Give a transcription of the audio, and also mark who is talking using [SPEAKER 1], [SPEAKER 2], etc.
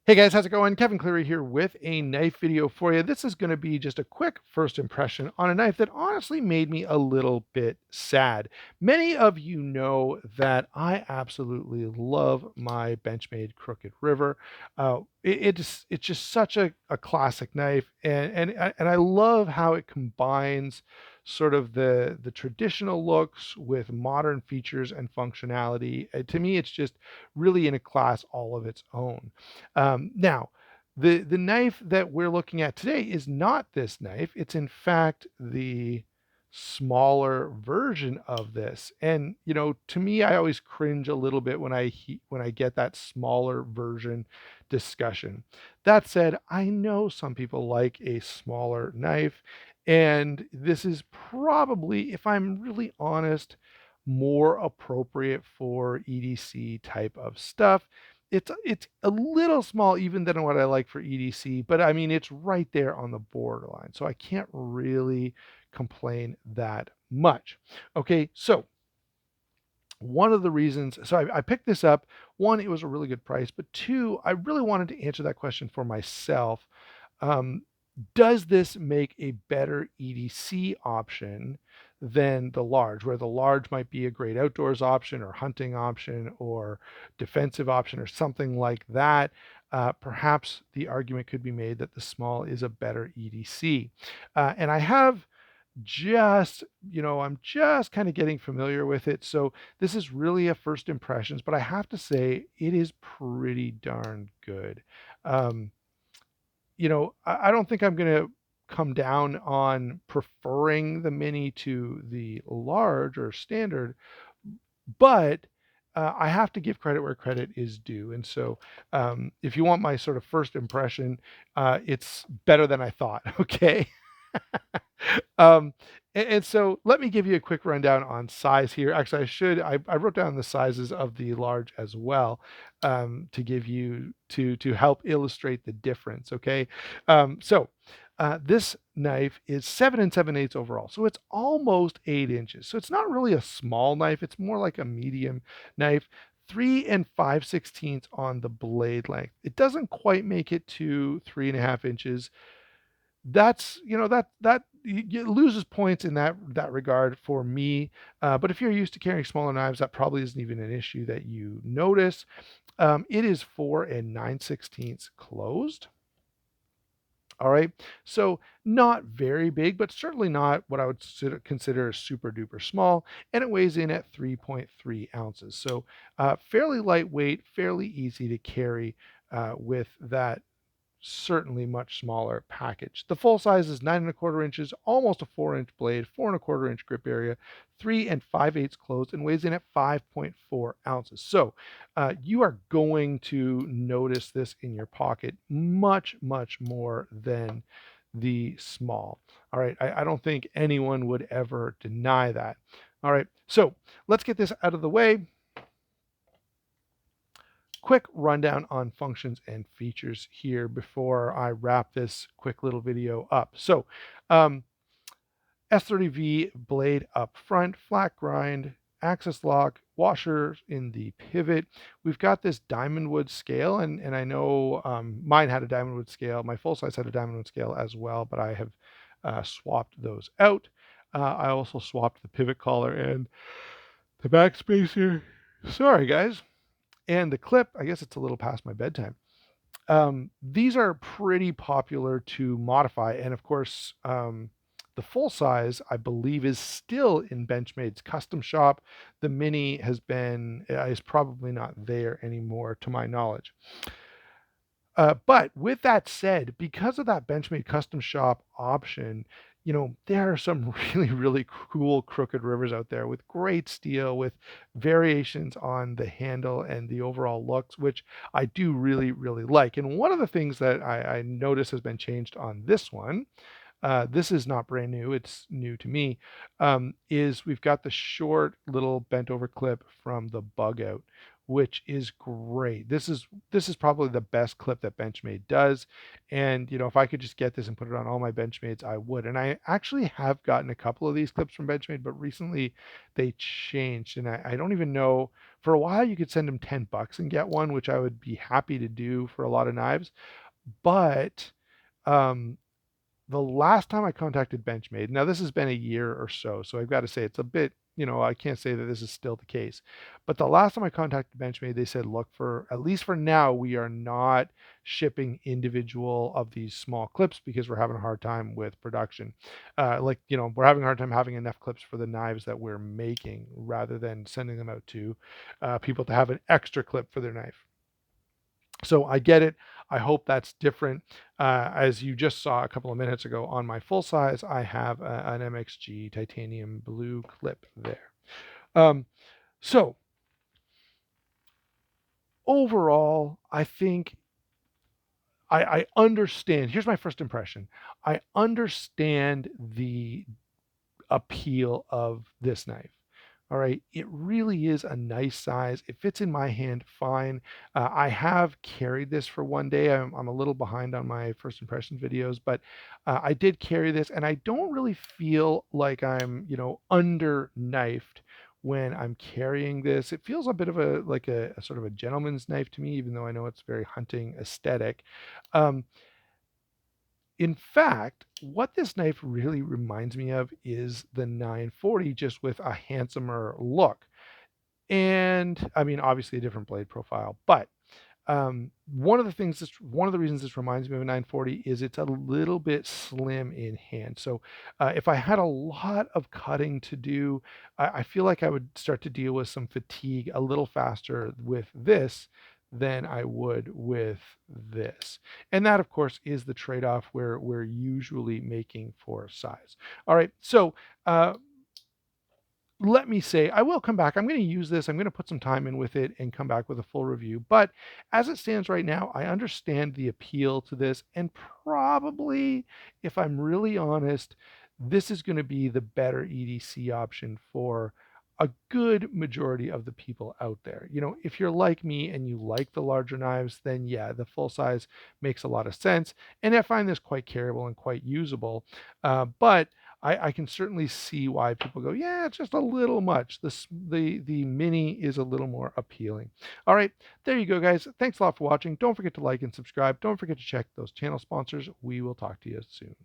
[SPEAKER 1] Hey guys, how's it going? Kevin Cleary here with a knife video for you. This is going to be just a quick first impression on a knife that honestly made me a little bit sad. Many of you know that I absolutely love my Benchmade Crooked River. It's just such a classic knife, and I love how it combines sort of the traditional looks with modern features and functionality. To me, it's just really in a class all of its own. Now, the knife that we're looking at today is not this knife. It's in fact the smaller version of this. And to me, I always cringe a little bit when when I get that smaller version discussion. That said, I know some people like a smaller knife, and this is probably, if I'm really honest, more appropriate for EDC type of stuff. It's a little small even than what I like for EDC, but I mean it's right there on the borderline. So I can't really complain that much. Okay, so one of the reasons, so I picked this up. One, it was a really good price, but two, I really wanted to answer that question for myself. Um, does this make a better EDC option than the large, where the large might be a great outdoors option or hunting option or defensive option or something like that? Perhaps the argument could be made that the small is a better EDC. And I have just, I'm just kind of getting familiar with it. So this is really a first impressions, but I have to say it is pretty darn good. Um, I don't think I'm going to come down on preferring the mini to the large or standard, but I have to give credit where credit is due. And so, if you want my sort of first impression, it's better than I thought. Okay. Um, and so let me give you a quick rundown on size here. Actually, I wrote down the sizes of the large as well, to give you to help illustrate the difference. Okay. This knife is 7 7/8 overall. So it's almost 8 inches. So it's not really a small knife. It's more like a medium knife. 3 5/16 on the blade length. It doesn't quite make it to 3.5 inches. That's that it loses points in that regard for me. But if you're used to carrying smaller knives, that probably isn't even an issue that you notice. It is 4 9/16 closed. All right, so not very big, but certainly not what I would consider super duper small. And it weighs in at 3.3 ounces, so fairly lightweight, fairly easy to carry with that certainly much smaller package. The full size is 9 1/4 inches, almost a 4 inch blade, 4 1/4 inch grip area, 3 5/8 closed, and weighs in at 5.4 ounces. So you are going to notice this in your pocket much, much more than the small. All right. I don't think anyone would ever deny that. All right. So let's get this out of the way. Quick rundown on functions and features here before I wrap this quick little video up. So, um, S30V blade up front, flat grind, axis lock, washer in the pivot. We've got this diamond wood scale, and I know mine had a diamond wood scale. My full size had a diamond wood scale as well, but I have swapped those out. I also swapped the pivot collar and the back spacer. Sorry, guys. And the clip, I guess it's a little past my bedtime. These are pretty popular to modify. And of course, the full size, I believe, is still in Benchmade's custom shop. The mini is probably not there anymore, to my knowledge. But with that said, because of that Benchmade custom shop option, there are some really, really cool crooked rivers out there with great steel, with variations on the handle and the overall looks, which I do really, really like. And one of the things that I notice has been changed on this one, this is not brand new, it's new to me, is we've got the short little bent over clip from the bug out, which is great. This is probably the best clip that Benchmade does. And if I could just get this and put it on all my Benchmades, I would. And I actually have gotten a couple of these clips from Benchmade, but recently they changed. And I don't even know. For a while, you could send them $10 and get one, which I would be happy to do for a lot of knives. But um, the last time I contacted Benchmade, now this has been a year or so, so I've got to say it's a bit, I can't say that this is still the case. But the last time I contacted Benchmade, they said, look, for at least for now, we are not shipping individual of these small clips because we're having a hard time with production. We're having a hard time having enough clips for the knives that we're making rather than sending them out to people to have an extra clip for their knife. So I get it. I hope that's different. As you just saw a couple of minutes ago on my full size, I have an MXG titanium blue clip there. Um, so overall, I think I understand. Here's my first impression. I understand the appeal of this knife. All right, it really is a nice size. It fits in my hand fine. I have carried this for one day. I'm a little behind on my first impression videos, but I did carry this, and I don't really feel like I'm, under knifed when I'm carrying this. It feels a bit of a sort of a gentleman's knife to me, even though I know it's very hunting aesthetic. Um, in fact, what this knife really reminds me of is the 940, just with a handsomer look. And I mean, obviously a different blade profile, but one of the reasons this reminds me of a 940 is it's a little bit slim in hand. So if I had a lot of cutting to do, I feel like I would start to deal with some fatigue a little faster with this than I would with this. And that, of course, is the trade-off where we're usually making for size. All right, so let me say, I will come back. I'm going to use this. I'm going to put some time in with it and come back with a full review. But as it stands right now, I understand the appeal to this. And probably, if I'm really honest, this is going to be the better EDC option for a good majority of the people out there. If you're like me and you like the larger knives, then yeah, the full size makes a lot of sense. And I find this quite carryable and quite usable. But I can certainly see why people go, yeah, it's just a little much. The mini is a little more appealing. All right, there you go, guys. Thanks a lot for watching. Don't forget to like and subscribe. Don't forget to check those channel sponsors. We will talk to you soon.